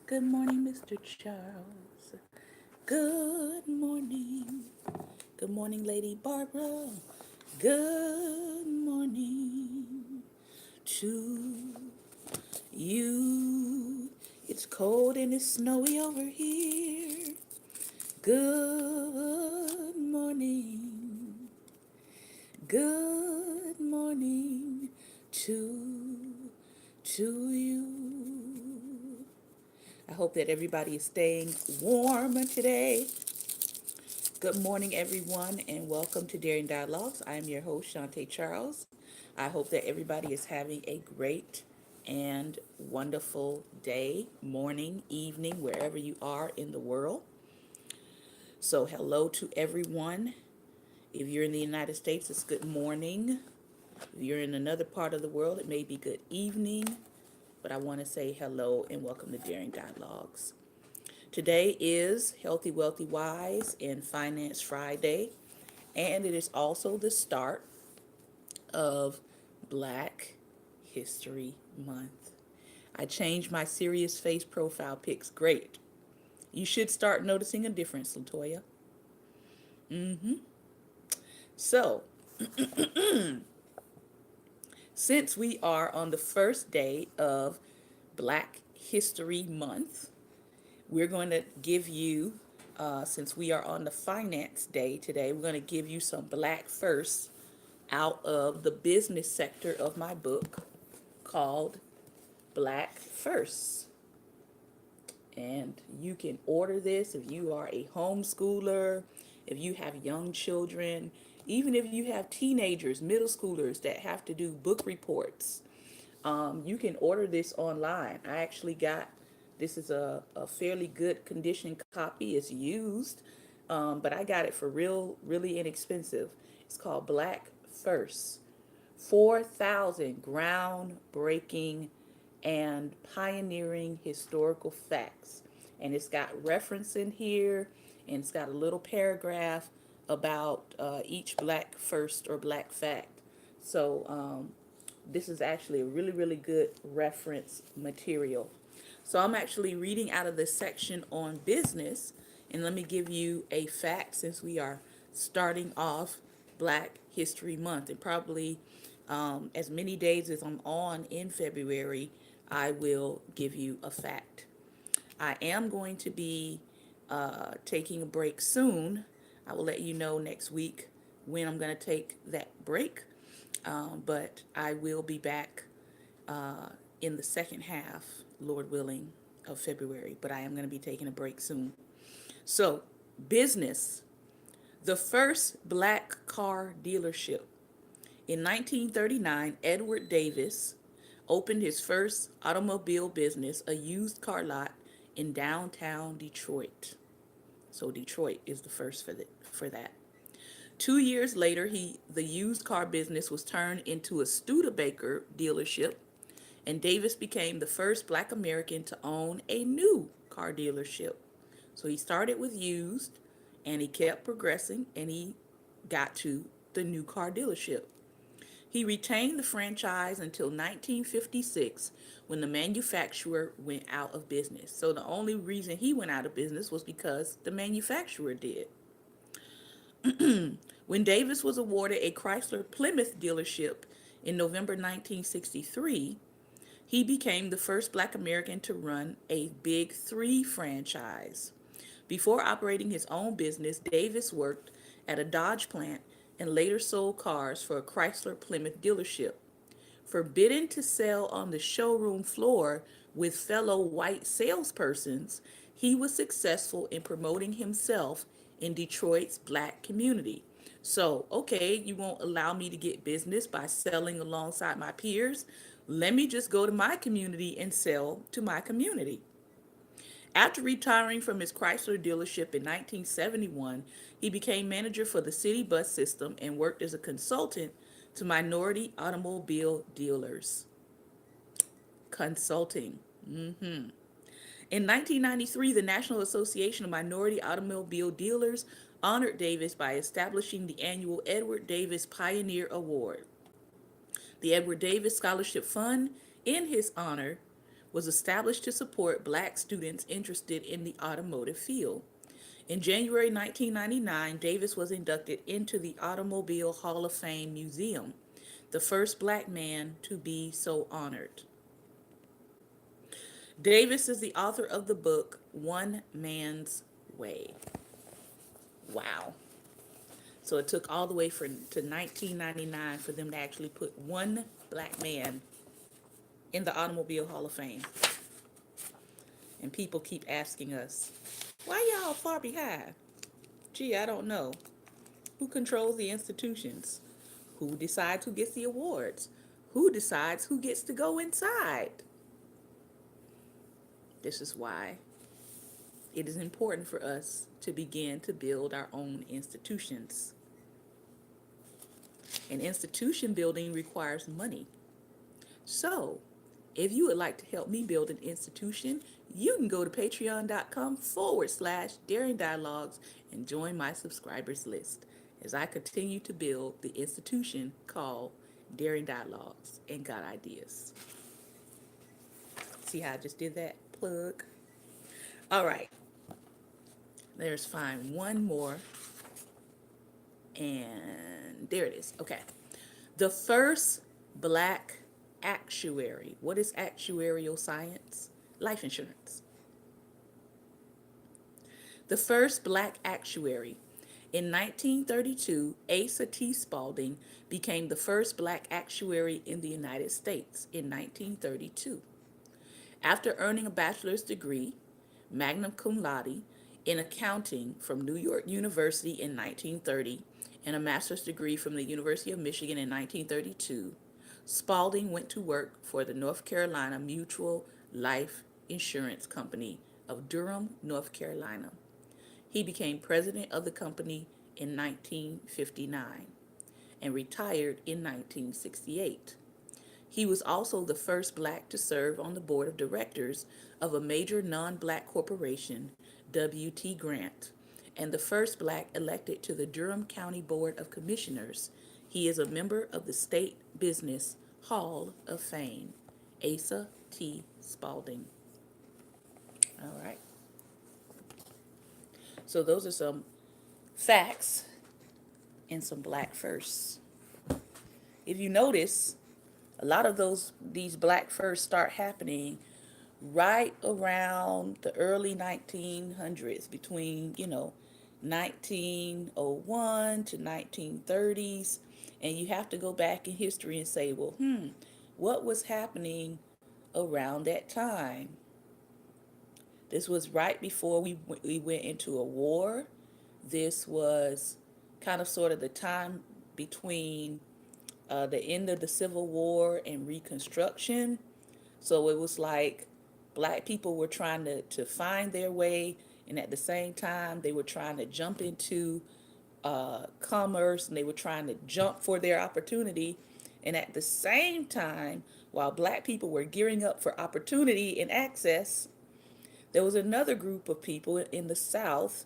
Good morning, Mr. Charles. Good morning. Good morning, Lady Barbara. Good morning to you. It's cold and it's snowy over here. Good morning. Good morning to you. I hope that everybody is staying warm today. Good morning, everyone, and welcome to Daring Dialogues. I am your host, Shantae Charles. I hope that everybody is having a great and wonderful day, morning, evening, wherever you are in the world. So, hello to everyone. If you're in the United States, it's good morning. If you're in another part of the world, it may be good evening. But I want to say hello and welcome to Daring Dialogues. Today is Healthy, Wealthy, Wise and Finance Friday, and it is also the start of Black History Month. I changed my serious face profile pics. Great. You should start noticing a difference, Latoya. So, since we are on the first day of Black History Month, we're going to give you, since we are on the finance day today, we're going to give you some black firsts out of the business sector of my book called Black Firsts. And you can order this if you are a homeschooler, if you have young children, even if you have teenagers, middle schoolers that have to do book reports. You can order this online. I actually got this is a fairly good condition copy. It's used, but I got it for really inexpensive. It's called Black First. 4,000 groundbreaking and pioneering historical facts. And it's got reference in here, and it's got a little paragraph about each black first or black fact. So this is actually a really good reference material. So I'm actually reading out of the section on business, and let me give you a fact since we are starting off Black History Month, and probably as many days as I'm on in February, I will give you a fact. I am going to be taking a break soon. I will let you know next week when I'm going to take that break. But I will be back in the second half, Lord willing, of February. But I am going to be taking a break soon. So, business. The first black car dealership. In 1939, Edward Davis opened his first automobile business, a used car lot in downtown Detroit. So Detroit is the first for that. 2 years later, the used car business was turned into a Studebaker dealership, and Davis became the first black American to own a new car dealership. So he started with used, and he kept progressing, and he got to the new car dealership. He retained the franchise until 1956 when the manufacturer went out of business. So the only reason he went out of business was because the manufacturer did. When Davis was awarded a Chrysler Plymouth dealership in November 1963, he became the first black American to run a Big Three franchise. Before operating his own business, Davis worked at a Dodge plant and later sold cars for a Chrysler Plymouth dealership. Forbidden to sell on the showroom floor with fellow white salespersons, he was successful in promoting himself in Detroit's black community. So, okay, you won't allow me to get business by selling alongside my peers. Let me just go to my community and sell to my community. After retiring from his Chrysler dealership in 1971, he became manager for the city bus system and worked as a consultant to minority automobile dealers. Consulting. In 1993, the National Association of Minority Automobile Dealers honored Davis by establishing the annual Edward Davis Pioneer Award. The Edward Davis Scholarship Fund, in his honor, was established to support black students interested in the automotive field. In January 1999, Davis was inducted into the Automobile Hall of Fame Museum, the first black man to be so honored. Davis is the author of the book One Man's Way. Wow. So it took all the way to 1999 for them to actually put one black man in the Automobile Hall of Fame. And people keep asking us, why y'all far behind? Gee, I don't know. Who controls the institutions? Who decides who gets the awards? Who decides who gets to go inside? This is why it is important for us to begin to build our own institutions. And institution building requires money. So, if you would like to help me build an institution, you can go to patreon.com/Daring Dialogues and join my subscribers list as I continue to build the institution called Daring Dialogues and Got Ideas. See how I just did that? Plug. All right. There's find one more. And there it is. Okay. The first black actuary. What is actuarial science? Life insurance. The first black actuary. In 1932, Asa T. Spalding became the first black actuary in the United States in 1932. After earning a bachelor's degree, magna cum laude, in accounting from New York University in 1930 and a master's degree from the University of Michigan in 1932, Spalding went to work for the North Carolina Mutual Life Insurance Company of Durham, North Carolina. He became president of the company in 1959 and retired in 1968. He was also the first black to serve on the board of directors of a major non-black corporation, W.T. Grant, and the first black elected to the Durham County Board of Commissioners. He is a member of the State Business Hall of Fame. Asa T. Spalding. All right. So those are some facts and some black firsts. If you notice, a lot of these black firsts start happening right around the early 1900s, between 1901 to 1930s, and you have to go back in history and say, well, what was happening around that time? This was right before we went into a war. This was kind of sort of the time between the end of the Civil War and Reconstruction. So it was like black people were trying to find their way, and at the same time, they were trying to jump into commerce, and they were trying to jump for their opportunity. And at the same time, while black people were gearing up for opportunity and access, there was another group of people in the South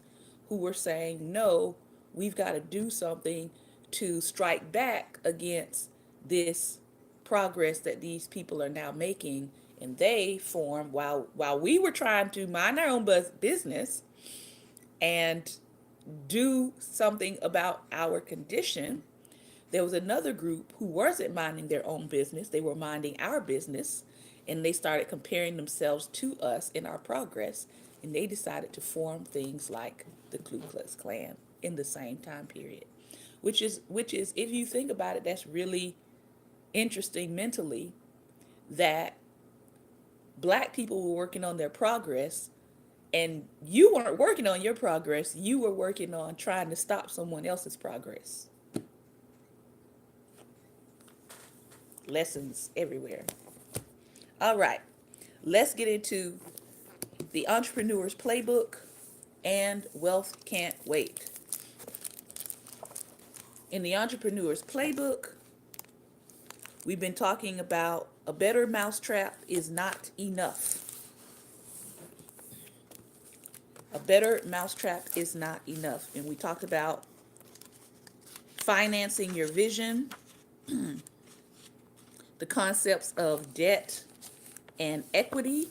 who were saying, no, we've got to do something to strike back against this progress that these people are now making. And they formed, while we were trying to mind our own business and do something about our condition, there was another group who wasn't minding their own business. They were minding our business, and they started comparing themselves to us in our progress, and they decided to form things like the Ku Klux Klan in the same time period, which is if you think about it, that's really interesting mentally, that black people were working on their progress, and you weren't working on your progress, you were working on trying to stop someone else's progress. Lessons everywhere. All right, let's get into the Entrepreneur's Playbook and Wealth Can't Wait. In the Entrepreneur's Playbook, we've been talking about a better mousetrap is not enough. A better mousetrap is not enough. And we talked about financing your vision, the concepts of debt and equity.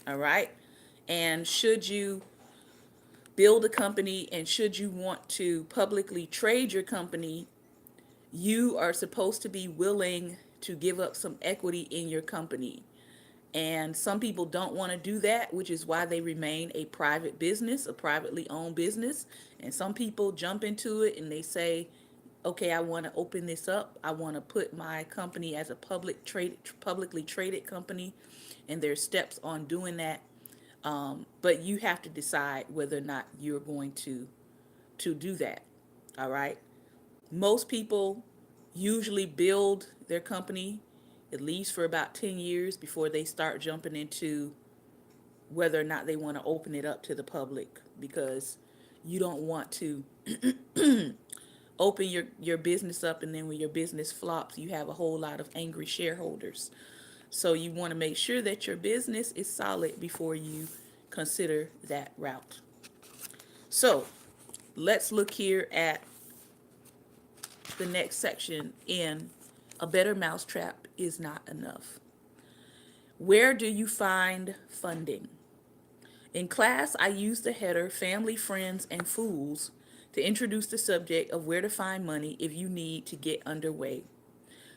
All right. And should you build a company and should you want to publicly trade your company, you are supposed to be willing to give up some equity in your company. And some people don't want to do that, which is why they remain a private business, a privately owned business. And some people jump into it and they say, okay, I want to open this up. I want to put my company as a publicly traded company. And there's steps on doing that. But you have to decide whether or not you're going to do that. All right. Most people usually build their company at least for about 10 years before they start jumping into whether or not they want to open it up to the public, because you don't want to open your business up and then when your business flops, you have a whole lot of angry shareholders. So you want to make sure that your business is solid before you consider that route. So let's look here at the next section in A Better Mousetrap is Not Enough. Where do you find funding? In class, I used the header Family, Friends, and Fools to introduce the subject of where to find money if you need to get underway.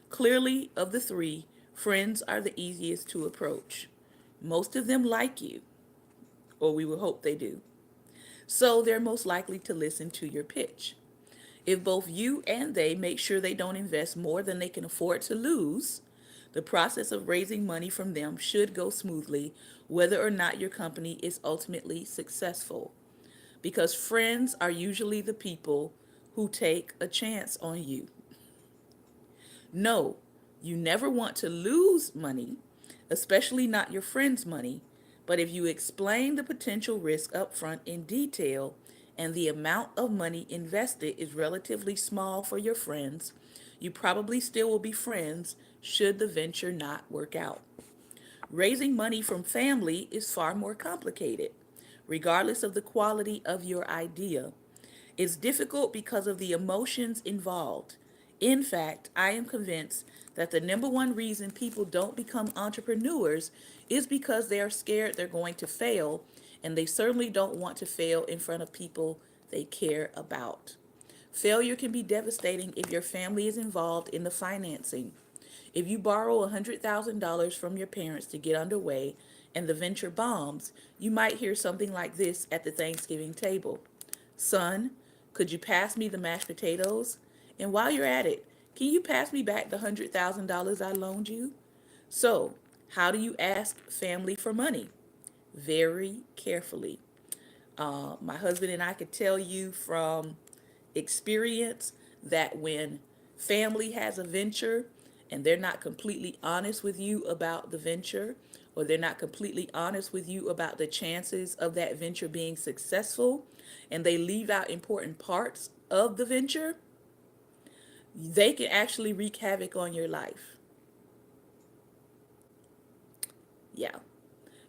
Clearly, of the three, friends are the easiest to approach. Most of them like you, or we would hope they do. So they're most likely to listen to your pitch. If both you and they make sure they don't invest more than they can afford to lose, the process of raising money from them should go smoothly, whether or not your company is ultimately successful. Because friends are usually the people who take a chance on you. No, you never want to lose money, especially not your friend's money. But if you explain the potential risk up front in detail and the amount of money invested is relatively small for your friends, you probably still will be friends should the venture not work out. Raising money from family is far more complicated, regardless of the quality of your idea. It's difficult because of the emotions involved. In fact, I am convinced that the number one reason people don't become entrepreneurs is because they are scared they're going to fail, and they certainly don't want to fail in front of people they care about. Failure can be devastating if your family is involved in the financing. If you borrow $100,000 from your parents to get underway and the venture bombs, you might hear something like this at the Thanksgiving table. Son, could you pass me the mashed potatoes? And while you're at it, can you pass me back the $100,000 I loaned you? So, how do you ask family for money? Very carefully. My husband and I could tell you from experience that when family has a venture and they're not completely honest with you about the venture, or they're not completely honest with you about the chances of that venture being successful, and they leave out important parts of the venture, they can actually wreak havoc on your life. Yeah.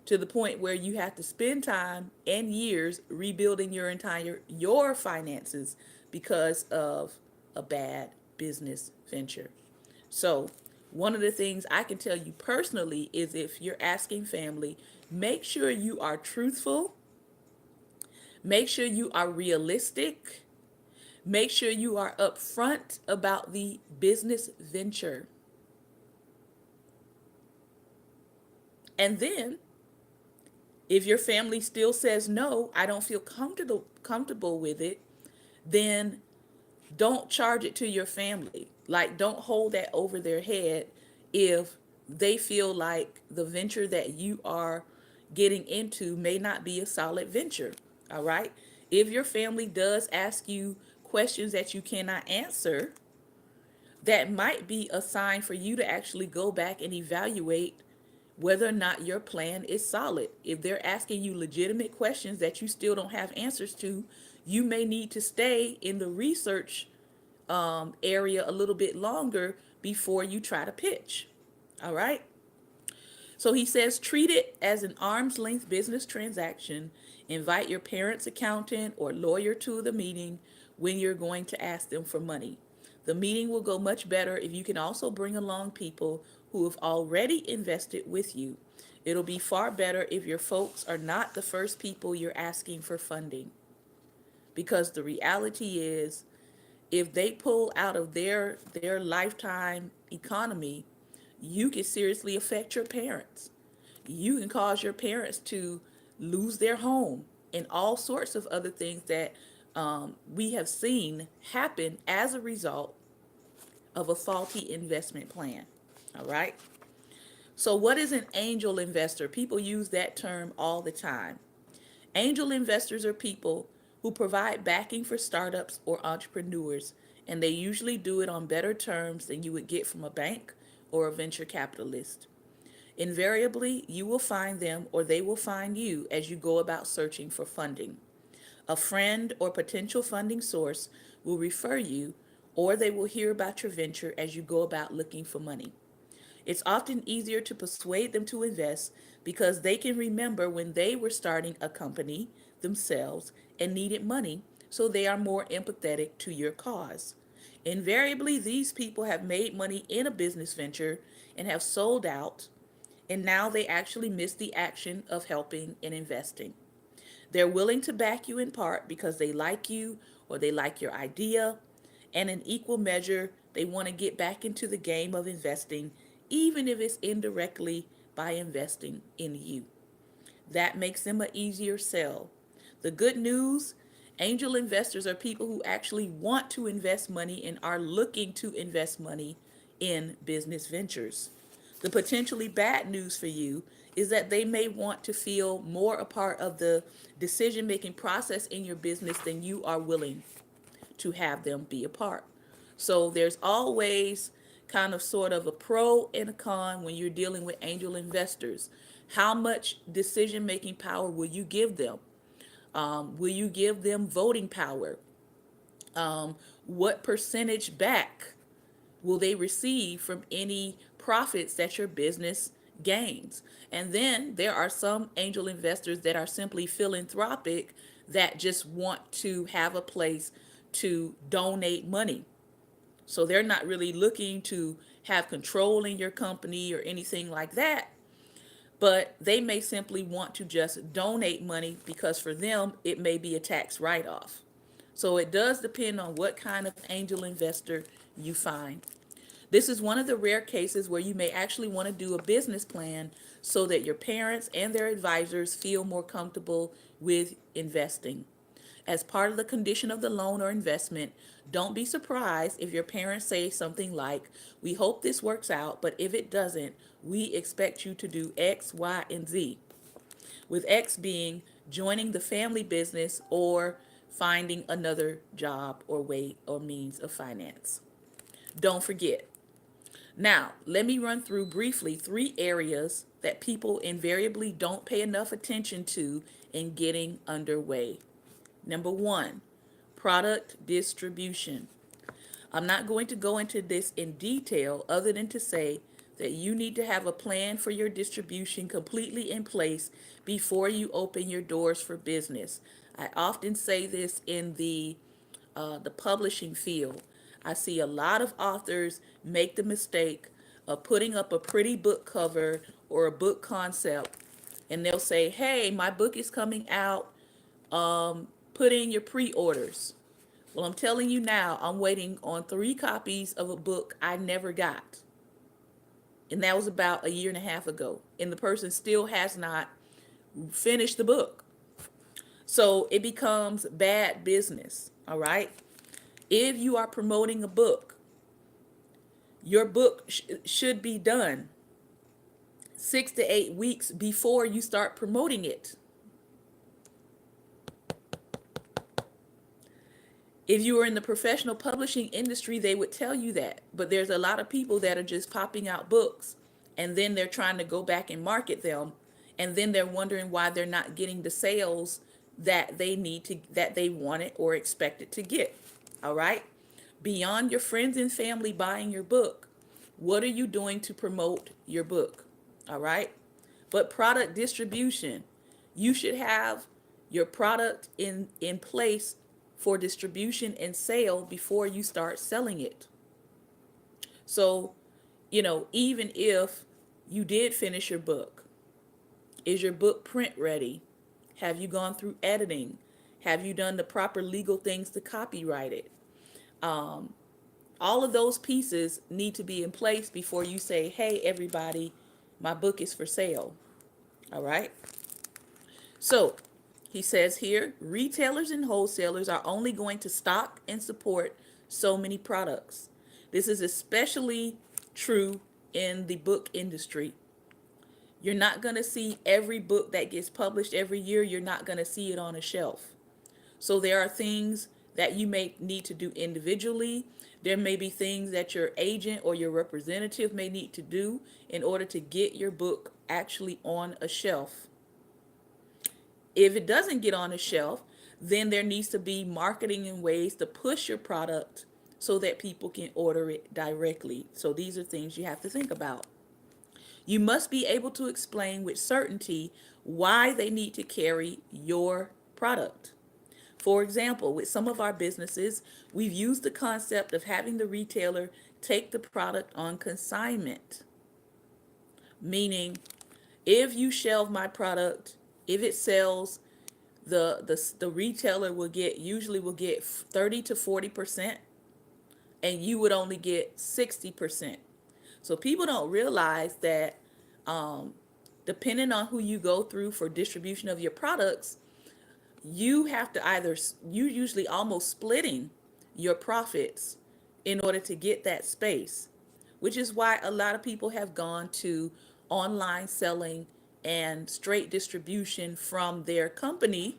To the point where you have to spend time and years rebuilding your finances because of a bad business venture. So, one of the things I can tell you personally is if you're asking family, make sure you are truthful, make sure you are realistic, make sure you are upfront about the business venture. And then if your family still says no, I don't feel comfortable with it, then don't charge it to your family. Like, don't hold that over their head if they feel like the venture that you are getting into may not be a solid venture. All right. If your family does ask you questions that you cannot answer, that might be a sign for you to actually go back and evaluate whether or not your plan is solid. If they're asking you legitimate questions that you still don't have answers to, you may need to stay in the research area a little bit longer before you try to pitch. All right. So he says, treat it as an arm's length business transaction. Invite your parents' accountant or lawyer to the meeting when you're going to ask them for money. The meeting will go much better if you can also bring along people who have already invested with you. It'll be far better if your folks are not the first people you're asking for funding. Because the reality is, if they pull out of their lifetime economy, you can seriously affect your parents. You can cause your parents to lose their home and all sorts of other things that we have seen happen as a result of a faulty investment plan. All right. So, what is an angel investor? People use that term all the time. Angel investors are people who provide backing for startups or entrepreneurs, and they usually do it on better terms than you would get from a bank or a venture capitalist. Invariably, you will find them or they will find you as you go about searching for funding. A friend or potential funding source will refer you, or they will hear about your venture as you go about looking for money. It's often easier to persuade them to invest because they can remember when they were starting a company themselves and needed money, so they are more empathetic to your cause. Invariably, these people have made money in a business venture and have sold out, and now they actually miss the action of helping and investing. They're willing to back you in part because they like you or they like your idea, and in equal measure, they want to get back into the game of investing, even if it's indirectly by investing in you. That makes them an easier sell. The good news, angel investors are people who actually want to invest money and are looking to invest money in business ventures. The potentially bad news for you is that they may want to feel more a part of the decision making process in your business than you are willing to have them be a part. So there's always kind of sort of a pro and a con when you're dealing with angel investors. How much decision making power will you give them? Will you give them voting power? What percentage back will they receive from any profits that your business gains? And then there are some angel investors that are simply philanthropic that just want to have a place to donate money. So they're not really looking to have control in your company or anything like that, but they may simply want to just donate money because for them it may be a tax write off. So it does depend on what kind of angel investor you find. This is one of the rare cases where you may actually want to do a business plan so that your parents and their advisors feel more comfortable with investing. As part of the condition of the loan or investment, don't be surprised if your parents say something like, "We hope this works out, but if it doesn't, we expect you to do X, Y, and Z." With X being joining the family business or finding another job or way or means of finance. Don't forget. Now, let me run through briefly 3 areas that people invariably don't pay enough attention to in getting underway. Number 1, product distribution. I'm not going to go into this in detail other than to say that you need to have a plan for your distribution completely in place before you open your doors for business. I often say this in the publishing field. I see a lot of authors make the mistake of putting up a pretty book cover or a book concept, and they'll say, "Hey, my book is coming out. Put in your pre-orders." Well, I'm telling you now, I'm waiting on 3 copies of a book I never got. And that was about a year and a half ago. And the person still has not finished the book. So it becomes bad business. All right. If you are promoting a book, your book should be done 6 to 8 weeks before you start promoting it. If you were in the professional publishing industry, they would tell you that. But there's a lot of people that are just popping out books and then they're trying to go back and market them. And then they're wondering why they're not getting the sales that they need to, that they wanted or expected to get. All right. Beyond your friends and family buying your book, what are you doing to promote your book? All right. But product distribution, you should have your product in place for distribution and sale before you start selling it. So Even if you did finish your book, is your book print ready? Have you gone through editing? Have you done the proper legal things to copyright it? Um, all of those pieces need to be in place before you say, hey, everybody, my book is for sale. All right. So he says here, retailers and wholesalers are only going to stock and support so many products. This is especially true in the book industry. You're not going to see every book that gets published every year. You're not going to see it on a shelf. So there are things that you may need to do individually. There may be things that your agent or your representative may need to do in order to get your book actually on a shelf. If it doesn't get on a shelf, then there needs to be marketing and ways to push your product so that people can order it directly. So these are things you have to think about. You must be able to explain with certainty why they need to carry your product. For example, with some of our businesses, we've used the concept of having the retailer take the product on consignment, meaning if you shelve my product, if it sells, the retailer will get 30 to 40%, and you would only get 60%. So people don't realize that um, depending on who you go through for distribution of your products, you have to you usually almost splitting your profits in order to get that space, which is why a lot of people have gone to online selling and straight distribution from their company,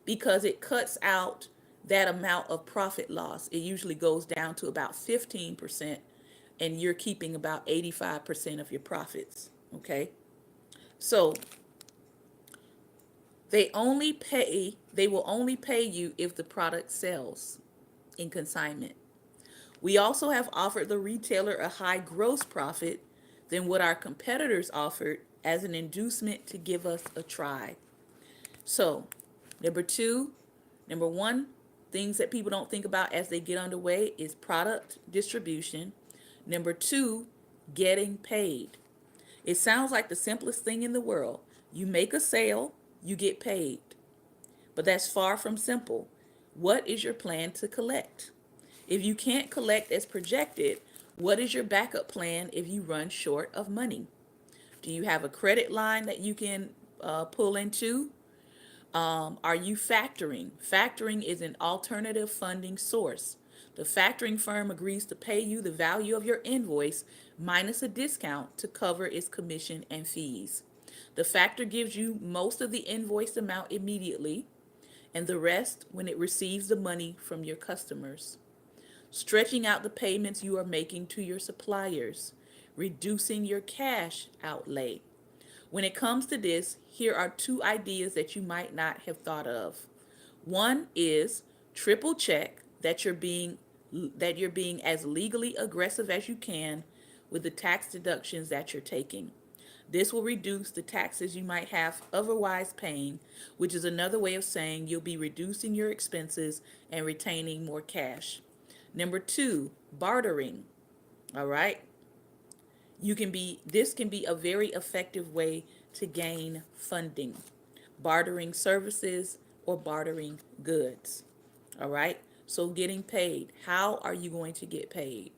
because it cuts out that amount of profit loss. It usually goes down to about 15%, and you're keeping about 85% of your profits. Okay. So they will only pay you if the product sells in consignment. We also have offered the retailer a high gross profit than what our competitors offered as an inducement to give us a try. So, number one, things that people don't think about as they get underway is product distribution. Number two, getting paid. It sounds like the simplest thing in the world. You make a sale, you get paid. But that's far from simple. What is your plan to collect? If you can't collect as projected, what is your backup plan if you run short of money? Do you have a credit line that you can pull into? Are you factoring? Factoring is an alternative funding source. The factoring firm agrees to pay you the value of your invoice minus a discount to cover its commission and fees. The factor gives you most of the invoiced amount immediately, and the rest when it receives the money from your customers. Stretching out the payments you are making to your suppliers, reducing your cash outlay. When it comes to this, here are two ideas that you might not have thought of. One is triple check that you're being as legally aggressive as you can with the tax deductions that you're taking. This will reduce the taxes you might have otherwise paying, which is another way of saying you'll be reducing your expenses and retaining more cash. Number two, bartering. All right. This can be a very effective way to gain funding. Bartering services or bartering goods. All right. So getting paid. How are you going to get paid?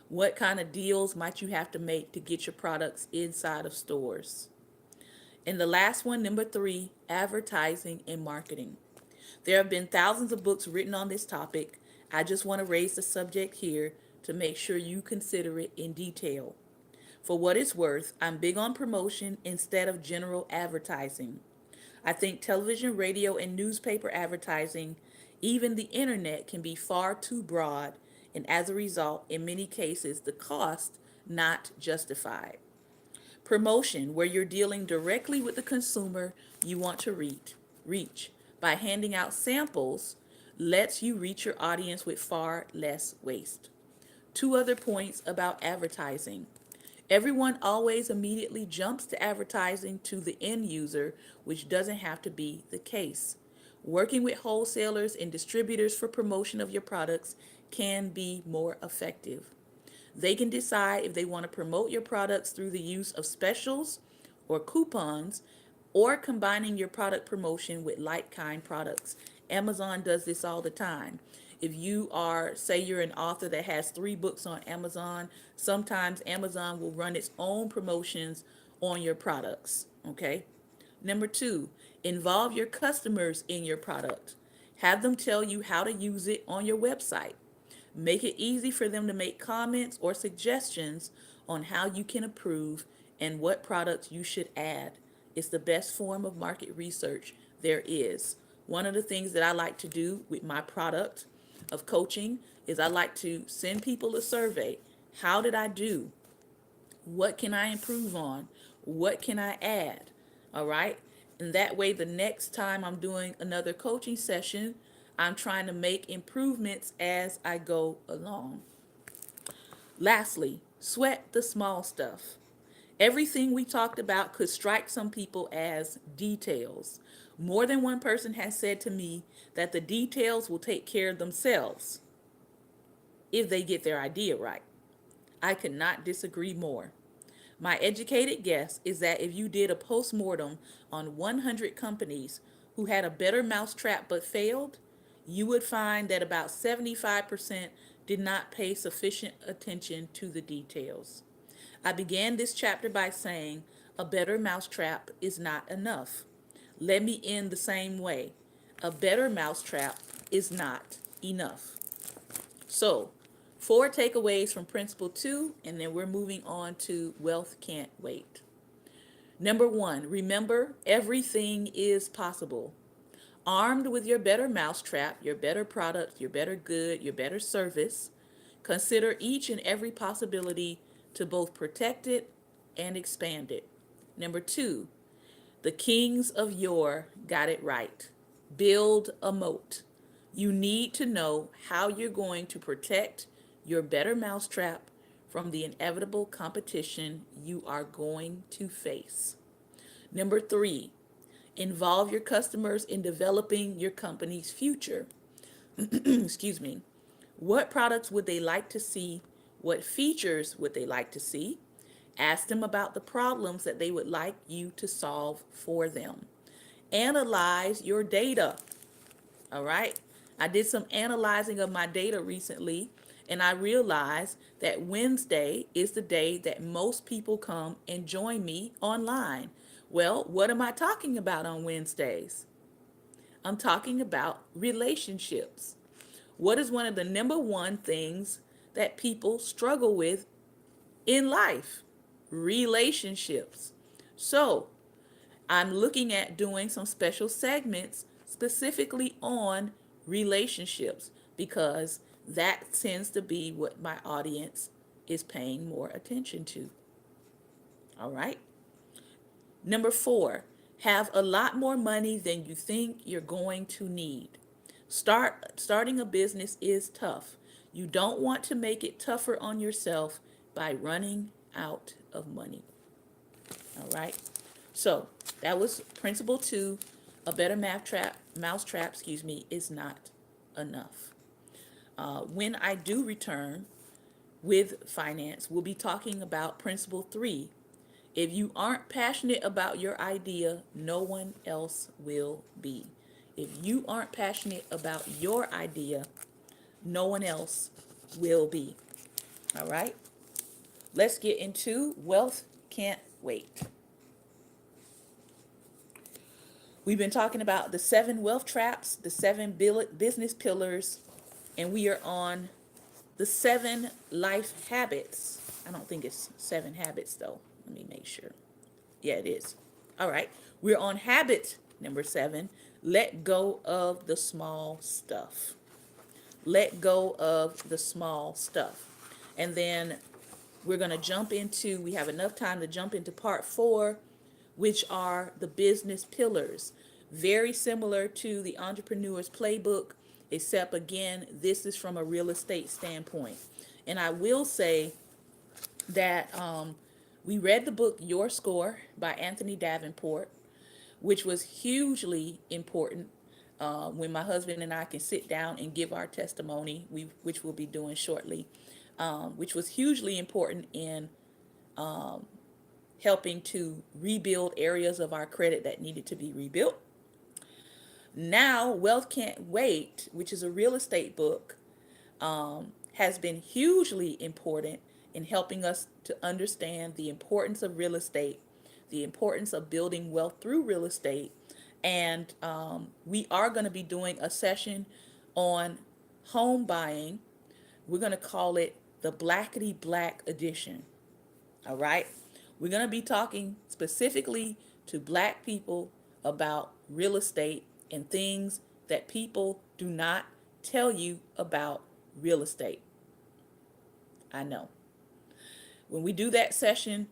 What kind of deals might you have to make to get your products inside of stores? And the last one, number three, advertising and marketing. There have been thousands of books written on this topic. I just want to raise the subject here to make sure you consider it in detail. For what it's worth, I'm big on promotion instead of general advertising. I think television, radio, and newspaper advertising, even the internet, can be far too broad, and as a result, in many cases, the cost not justified. Promotion, where you're dealing directly with the consumer you want to reach by handing out samples, lets you reach your audience with far less waste. Two other points about advertising. Everyone always immediately jumps to advertising to the end user, which doesn't have to be the case. Working with wholesalers and distributors for promotion of your products can be more effective. They can decide if they want to promote your products through the use of specials or coupons or combining your product promotion with like kind products. Amazon does this all the time. If you are, say, you're an author that has 3 books on Amazon, sometimes Amazon will run its own promotions on your products. Okay. Number 2, involve your customers in your product. Have them tell you how to use it on your website. Make it easy for them to make comments or suggestions on how you can improve and what products you should add. It's the best form of market research there is. One of the things that I like to do with my product of coaching is I like to send people a survey. How did I do? What can I improve on? What can I add? All right. And that way, the next time I'm doing another coaching session, I'm trying to make improvements as I go along. Lastly, sweat the small stuff. Everything we talked about could strike some people as details. More than one person has said to me that the details will take care of themselves if they get their idea right. I could not disagree more. My educated guess is that if you did a postmortem on 100 companies who had a better mousetrap but failed, you would find that about 75% did not pay sufficient attention to the details. I began this chapter by saying a better mousetrap is not enough. Let me end the same way. A better mousetrap is not enough. So, 4 takeaways from Principle 2, and then we're moving on to Wealth Can't Wait. Number 1, remember everything is possible. Armed with your better mousetrap, your better product, your better good, your better service, consider each and every possibility to both protect it and expand it. Number 2, the kings of yore got it right. Build a moat. You need to know how you're going to protect your better mousetrap from the inevitable competition you are going to face. Number 3, involve your customers in developing your company's future. Excuse me. What products would they like to see? What features would they like to see? Ask them about the problems that they would like you to solve for them. Analyze your data. All right. I did some analyzing of my data recently, and I realized that Wednesday is the day that most people come and join me online. Well, what am I talking about on Wednesdays? I'm talking about relationships. What is one of the number one things that people struggle with in life? Relationships. So, I'm looking at doing some special segments specifically on relationships because that tends to be what my audience is paying more attention to. All right. Number 4, have a lot more money than you think you're going to need. Starting a business is tough. You don't want to make it tougher on yourself by running out of money. All right. So that was principle 2. A better mousetrap, is not enough. When I do return with finance, we'll be talking about principle 3. If you aren't passionate about your idea, no one else will be. If you aren't passionate about your idea, no one else will be. All right. Let's get into Wealth Can't Wait. We've been talking about the 7 wealth traps, the 7 business pillars, and we are on the 7 life habits. I don't think it's 7 habits though. Let me make sure. Yeah, it is. All right. We're on habit number 7. Let go of the small stuff. Let go of the small stuff. And then we're going to we have enough time to jump into part 4, which are the business pillars. Very similar to the Entrepreneur's Playbook, except again, this is from a real estate standpoint. And I will say that we read the book Your Score by Anthony Davenport, which was hugely important when my husband and I can sit down and give our testimony, which we'll be doing shortly. which was hugely important in helping to rebuild areas of our credit that needed to be rebuilt. Now, Wealth Can't Wait, which is a real estate book, has been hugely important in helping us to understand the importance of real estate, the importance of building wealth through real estate. And we are going to be doing a session on home buying. We're going to call it the Blackety Black Edition. All right. We're going to be talking specifically to Black people about real estate and things that people do not tell you about real estate. I know. When we do that session,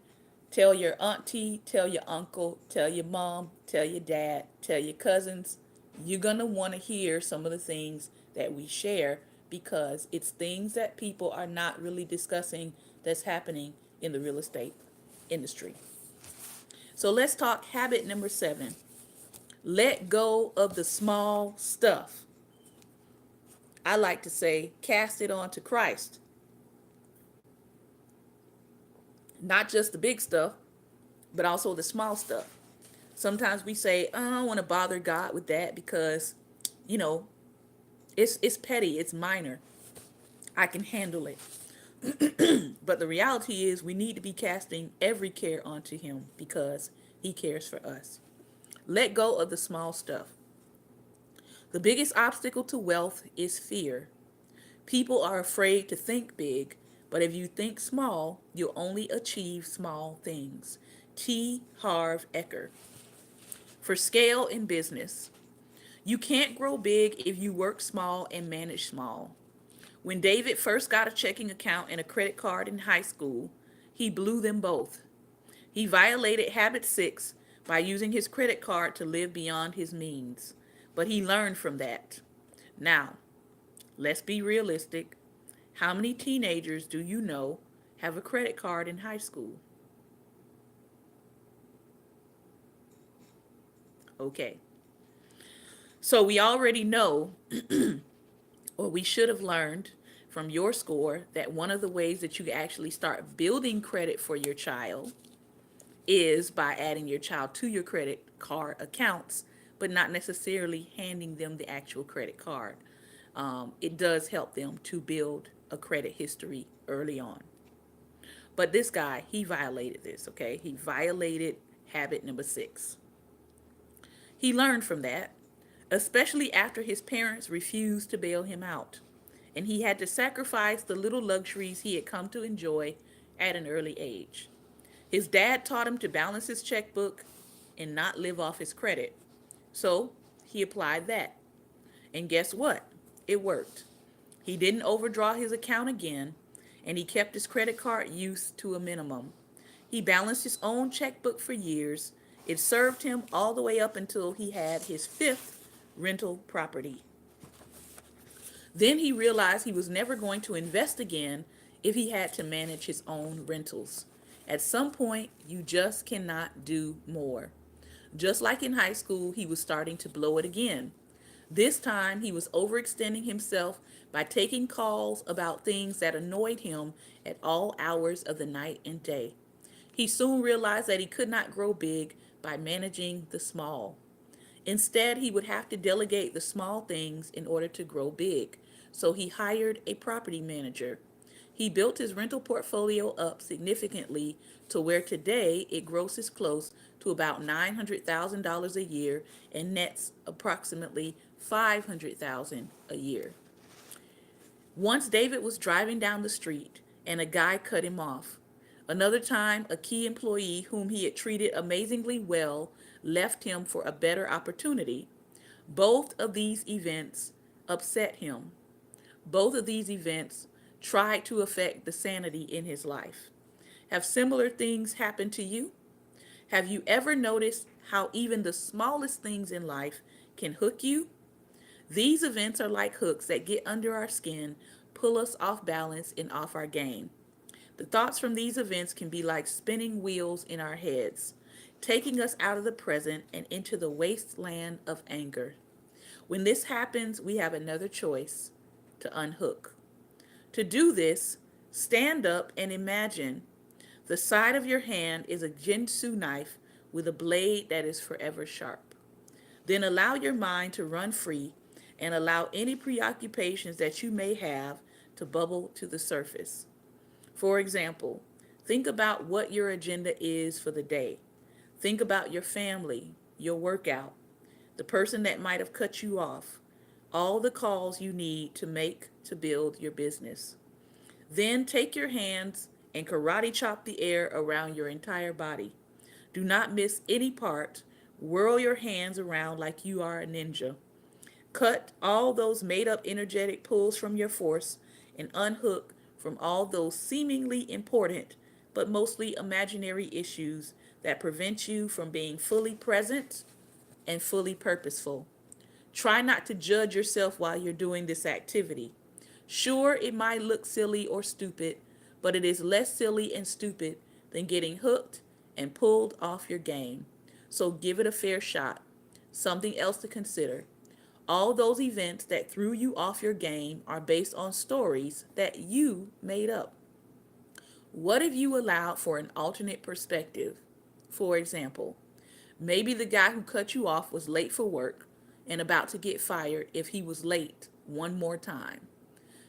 tell your auntie, tell your uncle, tell your mom, tell your dad, tell your cousins. You're going to want to hear some of the things that we share because it's things that people are not really discussing that's happening in the real estate industry. So let's talk habit number 7. Let go of the small stuff. I like to say, cast it on to Christ. Not just the big stuff, but also the small stuff. Sometimes we say, oh, I don't want to bother God with that because, you know, it's petty, it's minor. I can handle it. But the reality is we need to be casting every care onto him because he cares for us. Let go of the small stuff. The biggest obstacle to wealth is fear. People are afraid to think big, but if you think small, you'll only achieve small things. T. Harv Eker. For scale in business, you can't grow big if you work small and manage small. When David first got a checking account and a credit card in high school, he blew them both. He violated habit 6 by using his credit card to live beyond his means, but he learned from that. Now, let's be realistic. How many teenagers do you know have a credit card in high school? Okay. So we already know, or we should have learned from your score, that one of the ways that you actually start building credit for your child is by adding your child to your credit card accounts, but not necessarily handing them the actual credit card. It does help them to build a credit history early on. But this guy, he violated this, okay? He violated habit number 6. He learned from that, especially after his parents refused to bail him out, and he had to sacrifice the little luxuries he had come to enjoy at an early age. His dad taught him to balance his checkbook and not live off his credit. So he applied that. And guess what? It worked. He didn't overdraw his account again, and he kept his credit card use to a minimum. He balanced his own checkbook for years. It served him all the way up until he had his 5th rental property. Then he realized he was never going to invest again if he had to manage his own rentals. At some point, you just cannot do more. Just like in high school, he was starting to blow it again. This time, he was overextending himself by taking calls about things that annoyed him at all hours of the night and day. He soon realized that he could not grow big by managing the small. Instead, he would have to delegate the small things in order to grow big. So he hired a property manager. He built his rental portfolio up significantly to where today it grosses close to about $900,000 a year and nets approximately $500,000 a year. Once David was driving down the street and a guy cut him off. Another time, a key employee whom he had treated amazingly well left him for a better opportunity. Both of these events upset him. Both of these events tried to affect the sanity in his life. Have similar things happened to you? Have you ever noticed how even the smallest things in life can hook you? These events are like hooks that get under our skin, pull us off balance and off our game. The thoughts from these events can be like spinning wheels in our heads, taking us out of the present and into the wasteland of anger. When this happens, we have another choice: to unhook. To do this, Stand up and imagine the side of your hand is a Ginsu knife with a blade that is forever sharp. Then allow your mind to run free and allow any preoccupations that you may have to bubble to the surface. For example, think about what your agenda is for the day. Think about your family, your workout, the person that might have cut you off, all the calls you need to make to build your business. Then take your hands and karate chop the air around your entire body. Do not miss any part. Whirl your hands around like you are a ninja. Cut all those made up energetic pulls from your force and unhook from all those seemingly important but mostly imaginary issues that prevent you from being fully present and fully purposeful. Try not to judge yourself while you're doing this activity. Sure, it might look silly or stupid, but it is less silly and stupid than getting hooked and pulled off your game. So give it a fair shot. Something else to consider. All those events that threw you off your game are based on stories that you made up. What if you allowed for an alternate perspective? For example, maybe the guy who cut you off was late for work and about to get fired if he was late one more time.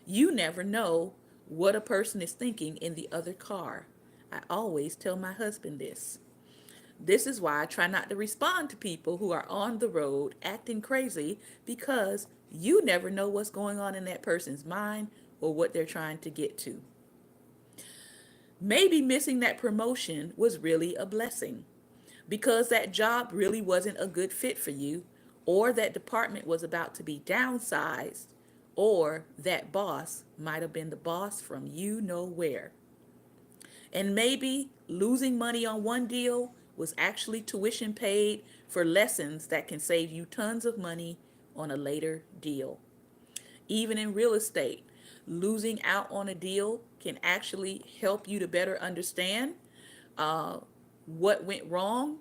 You never know what a person is thinking in the other car. I always tell my husband this. This is why I try not to respond to people who are on the road acting crazy, because you never know what's going on in that person's mind or what they're trying to get to. Maybe missing that promotion was really a blessing because that job really wasn't a good fit for you, or that department was about to be downsized, or that boss might have been the boss from you know where. And maybe losing money on one deal was actually tuition paid for lessons that can save you tons of money on a later deal. Even in real estate, losing out on a deal can actually help you to better understand uh, what went wrong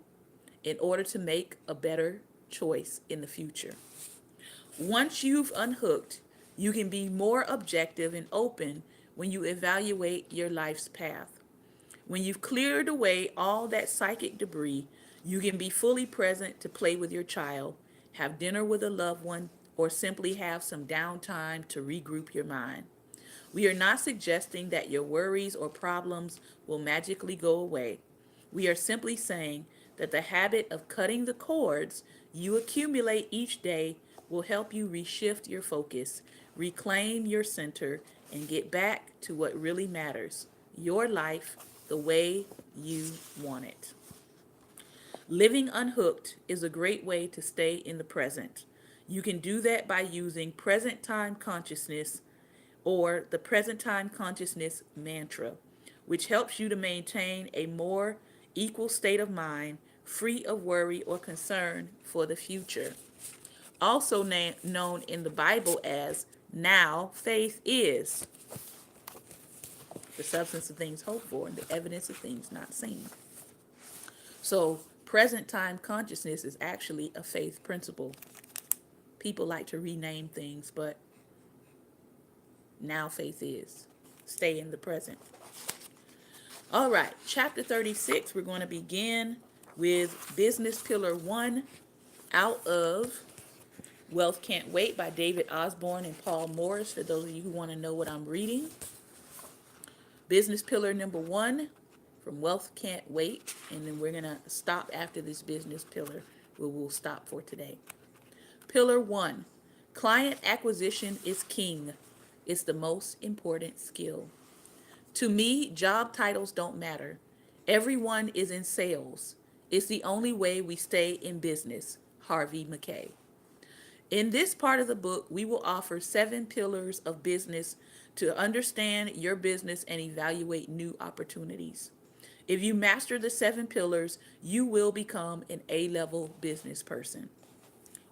in order to make a better choice in the future. Once you've unhooked, you can be more objective and open when you evaluate your life's path. When you've cleared away all that psychic debris, you can be fully present to play with your child, have dinner with a loved one, or simply have some downtime to regroup your mind. We are not suggesting that your worries or problems will magically go away. We are simply saying that the habit of cutting the cords you accumulate each day will help you reshift your focus, reclaim your center, and get back to what really matters: your life the way you want it. Living unhooked is a great way to stay in the present. You can do that by using present time consciousness, or the present time consciousness mantra, which helps you to maintain a more equal state of mind, free of worry or concern for the future. Also known in the Bible as now faith is the substance of things hoped for and the evidence of things not seen. So present time consciousness is actually a faith principle. People like to rename things, but now faith is. Stay in the present. All right, chapter 36, we're going to begin with Business Pillar 1 out of Wealth Can't Wait by David Osborne and Paul Morris, for those of you who want to know what I'm reading. Business Pillar number 1 from Wealth Can't Wait, and then we're going to stop after this business pillar where we'll stop for today. Pillar 1, client acquisition is king. It's the most important skill. To me, job titles don't matter. Everyone is in sales. It's the only way we stay in business. Harvey Mackay. In this part of the book, we will offer 7 pillars of business to understand your business and evaluate new opportunities. If you master the 7 pillars, you will become an A-level business person.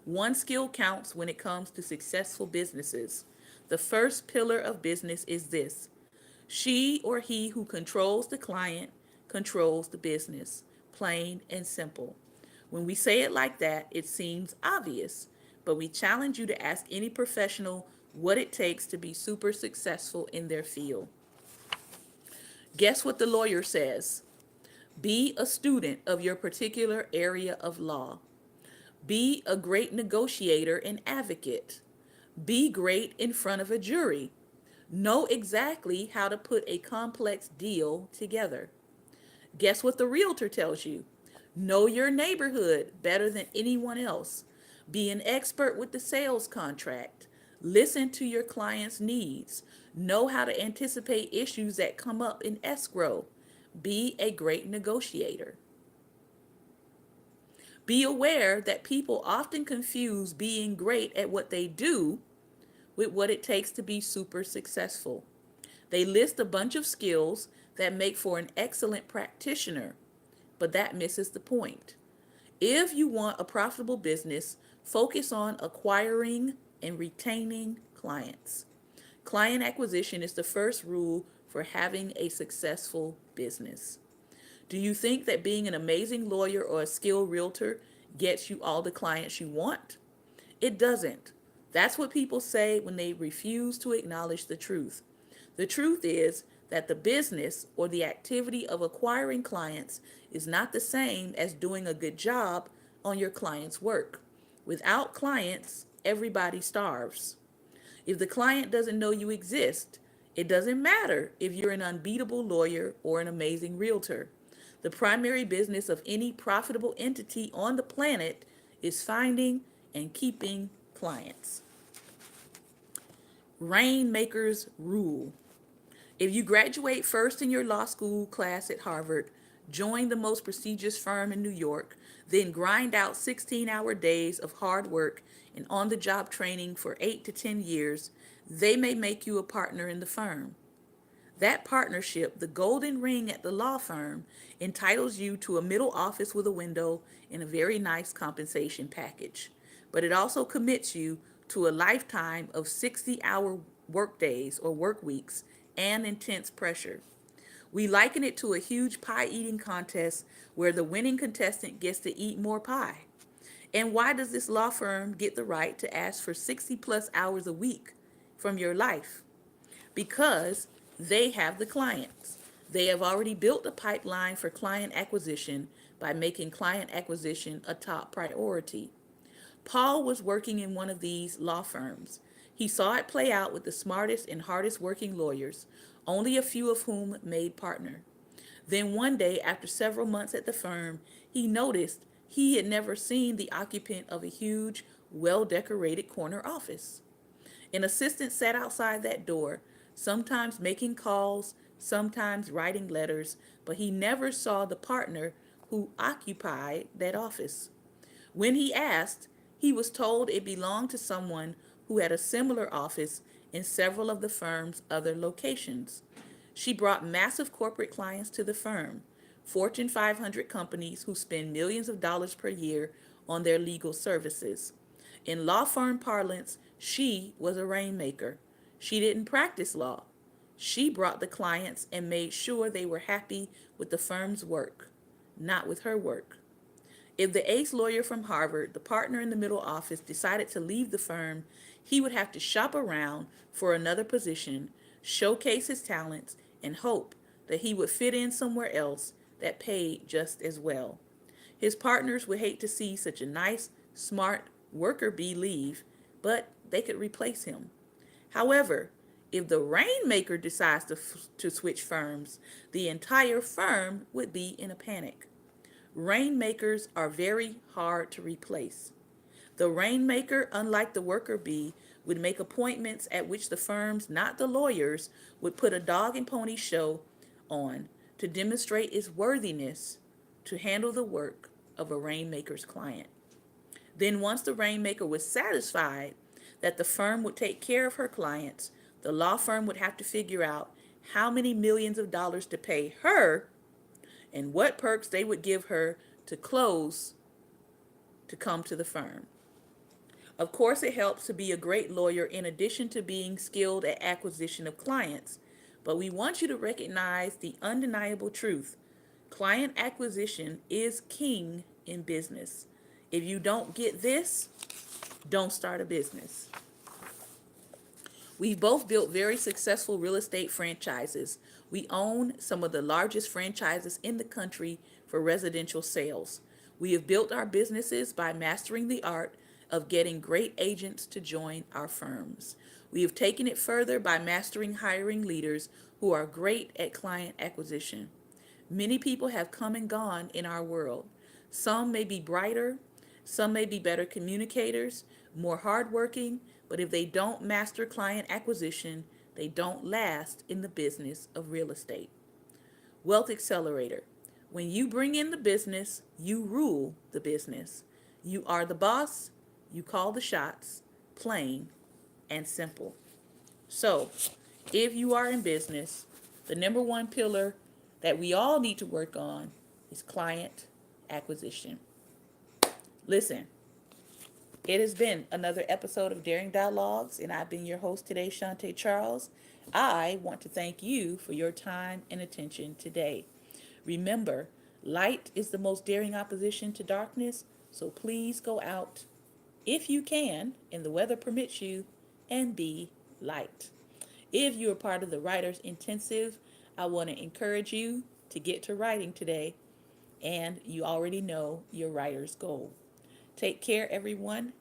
One skill counts when it comes to successful businesses. The first pillar of business is this: she or he who controls the client controls the business. Plain and simple. When we say it like that, it seems obvious, but we challenge you to ask any professional what it takes to be super successful in their field. Guess what the lawyer says? Be a student of your particular area of law. Be a great negotiator and advocate. Be great in front of a jury. Know exactly how to put a complex deal together. Guess what the realtor tells you? Know your neighborhood better than anyone else. Be an expert with the sales contract. Listen to your client's needs. Know how to anticipate issues that come up in escrow. Be a great negotiator. Be aware that people often confuse being great at what they do with what it takes to be super successful. They list a bunch of skills that make for an excellent practitioner, but that misses the point. If you want a profitable business, focus on acquiring and retaining clients. Client acquisition is the first rule for having a successful business. Do you think that being an amazing lawyer or a skilled realtor gets you all the clients you want? It doesn't. That's what people say when they refuse to acknowledge the truth. The truth is that the business or the activity of acquiring clients is not the same as doing a good job on your client's work. Without clients, everybody starves. If the client doesn't know you exist, it doesn't matter if you're an unbeatable lawyer or an amazing realtor. The primary business of any profitable entity on the planet is finding and keeping clients. Rainmaker's rule. If you graduate first in your law school class at Harvard, join the most prestigious firm in New York, then grind out 16-hour days of hard work and on-the-job training for 8 to 10 years, they may make you a partner in the firm. That partnership, the golden ring at the law firm, entitles you to a middle office with a window and a very nice compensation package. But it also commits you to a lifetime of 60-hour work days or work weeks and intense pressure. We liken it to a huge pie eating contest where the winning contestant gets to eat more pie. And why does this law firm get the right to ask for 60 plus hours a week from your life? Because they have the clients. They have already built a pipeline for client acquisition by making client acquisition a top priority. Paul was working in one of these law firms. He saw it play out with the smartest and hardest working lawyers, only a few of whom made partner. Then one day, after several months at the firm, he noticed he had never seen the occupant of a huge, well-decorated corner office. An assistant sat outside that door, sometimes making calls, sometimes writing letters, but he never saw the partner who occupied that office. When he asked, he was told it belonged to someone who had a similar office in several of the firm's other locations. She brought massive corporate clients to the firm, Fortune 500 companies who spend millions of dollars per year on their legal services. In law firm parlance, she was a rainmaker. She didn't practice law. She brought the clients and made sure they were happy with the firm's work, not with her work. If the ace lawyer from Harvard, the partner in the middle office, decided to leave the firm, he would have to shop around for another position, showcase his talents, and hope that he would fit in somewhere else that paid just as well. His partners would hate to see such a nice, smart worker bee leave, but they could replace him. However, if the rainmaker decides to switch firms, the entire firm would be in a panic. Rainmakers are very hard to replace. The rainmaker, unlike the worker bee, would make appointments at which the firms, not the lawyers, would put a dog and pony show on to demonstrate its worthiness to handle the work of a rainmaker's client. Then once the rainmaker was satisfied that the firm would take care of her clients, the law firm would have to figure out how many millions of dollars to pay her and what perks they would give her to close to come to the firm. Of course, it helps to be a great lawyer in addition to being skilled at acquisition of clients, but we want you to recognize the undeniable truth. Client acquisition is king in business. If you don't get this, don't start a business. We've both built very successful real estate franchises. We own some of the largest franchises in the country for residential sales. We have built our businesses by mastering the art of getting great agents to join our firms. We have taken it further by mastering hiring leaders who are great at client acquisition. Many people have come and gone in our world. Some may be brighter, some may be better communicators, more hardworking, but if they don't master client acquisition, they don't last in the business of real estate. Wealth Accelerator. When you bring in the business, you rule the business. You are the boss, you call the shots, plain and simple. So, if you are in business, the number one pillar that we all need to work on is client acquisition. Listen, it has been another episode of Daring Dialogues, and I've been your host today, Shantae Charles. I want to thank you for your time and attention today. Remember, light is the most daring opposition to darkness, so please go out, if you can, and the weather permits you, and be light. If you are part of the Writers Intensive, I want to encourage you to get to writing today, and you already know your writer's goal. Take care, everyone.